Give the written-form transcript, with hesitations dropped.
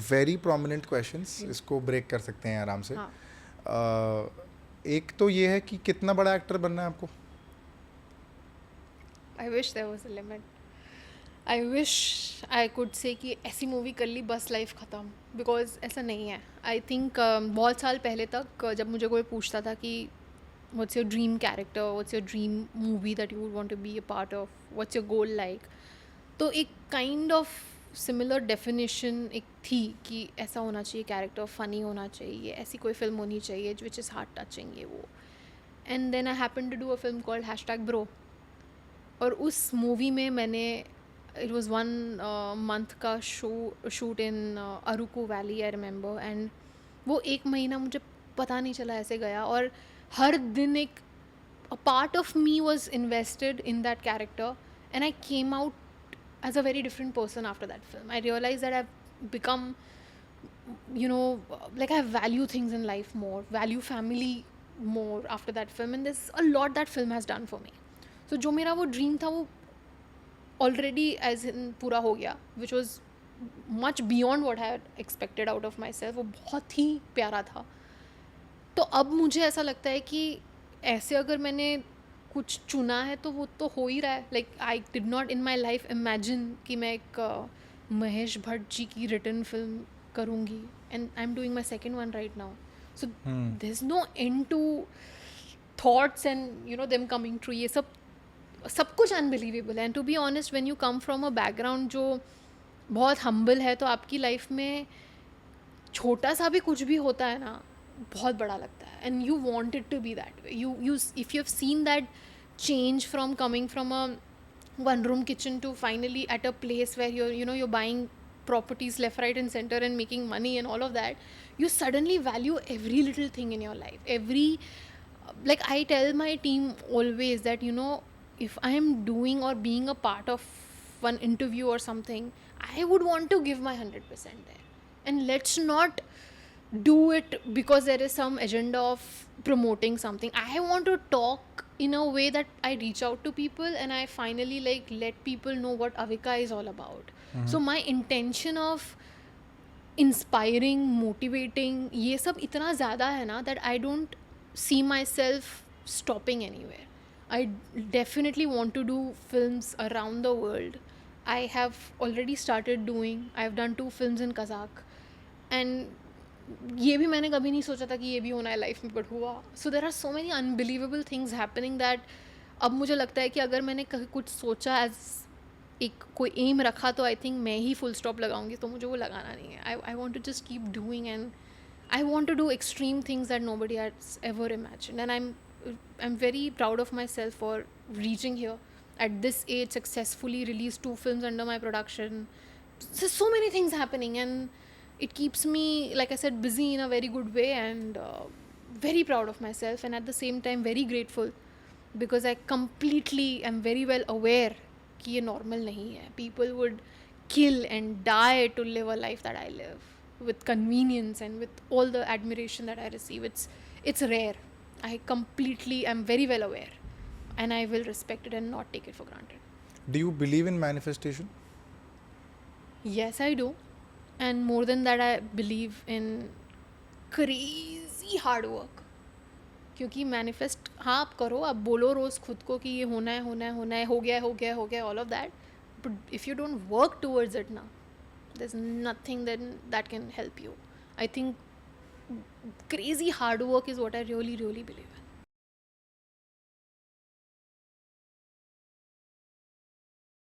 Very prominent questions, इसको break कर सकते हैं आराम से. हाँ. एक तो ये है कि कितना बड़ा एक्टर बनना है आपको? I wish there was a limit. I wish I could say कि ऐसी मूवी कर ली बस लाइफ ख़त्म, बिकॉज ऐसा नहीं है. आई थिंक बहुत साल पहले तक जब मुझे कोई पूछता था कि what's your dream character, what's your dream movie that you would want to be a part of, what's your goal like, तो एक काइंड ऑफ सिमिलर डेफिनेशन एक थी कि ऐसा होना चाहिए कैरेक्टर, फ़नी होना चाहिए, ऐसी कोई फिल्म होनी चाहिए विच इज़ हार्ट टचिंग, ये वो. And then I happen to do a film called #bro, और उस मूवी में मैंने, इट वॉज़ 1 month का shoot in Araku valley, I remember. And वो 1 महीना मुझे पता नहीं चला ऐसे गया, और हर दिन एक a part of me was invested in that character, and I came out as a very different person after that film. I realized that I've become, like I value things in life more, value family more after that film, and there's a lot that film has done for me. So जो मेरा वो dream था वो already as in पूरा हो गया, which was much beyond what I expected out of my self. वो बहुत ही प्यारा था. तो अब मुझे ऐसा लगता है कि ऐसे अगर मैंने कुछ चुना है तो वो तो हो ही रहा है. Like I did not in my life imagine कि मैं एक महेश भट्ट जी की रिटन फिल्म करूँगी, and I am doing my second one right now. So there is no end to thoughts and them coming true. ये सब कुछ अनबिलीवेबल है. And to be honest, when you come from a background जो बहुत humble है, तो आपकी life में छोटा सा भी कुछ भी होता है ना, बहुत बड़ा लगता है. And you want it to be that way. You if you have seen that change from coming from a one room kitchen to finally at a place where you're buying properties left, right and center and making money and all of that, you suddenly value every little thing in your life. Like I tell my team always that if I am doing or being a part of one interview or something, I would want to give my 100% there. And let's not do it because there is some agenda of promoting something. I want to talk in a way that I reach out to people and I finally let people know what Avika is all about. So my intention of inspiring, motivating, ये सब इतना ज़्यादा है ना that I don't see myself stopping anywhere. I definitely want to do films around the world. I have already started doing. I've done 2 films in Kazakh, and ये भी मैंने कभी नहीं सोचा था कि ये भी होना है लाइफ में, बट हुआ. So there are so many unbelievable things happening that अब मुझे लगता है कि अगर मैंने कहीं कुछ सोचा एज एक कोई एम रखा तो आई थिंक मैं ही फुल स्टॉप लगाऊंगी, तो मुझे वो लगाना नहीं है. I want to just keep doing, and I want to do extreme things that nobody has ever imagined. And I am very proud of myself for reaching here at this age, successfully released 2 films under my production. So many things happening, and it keeps me, like I said, busy in a very good way, and very proud of myself, and at the same time very grateful, because I completely am very well aware कि ये normal नहीं है. People would kill and die to live a life that I live with convenience and with all the admiration that I receive. It's rare. I completely am very well aware, and I will respect it and not take it for granted. Do you believe in manifestation? Yes, I do. And more than that, I believe in crazy hard work. क्योंकि manifest हाँ आप करो, आप बोलो रोज़ खुद को कि ये होना है होना है होना है, हो गया all of that, but if you don't work towards it ना, there is nothing that can help you. I think crazy hard work is what I really really believe in.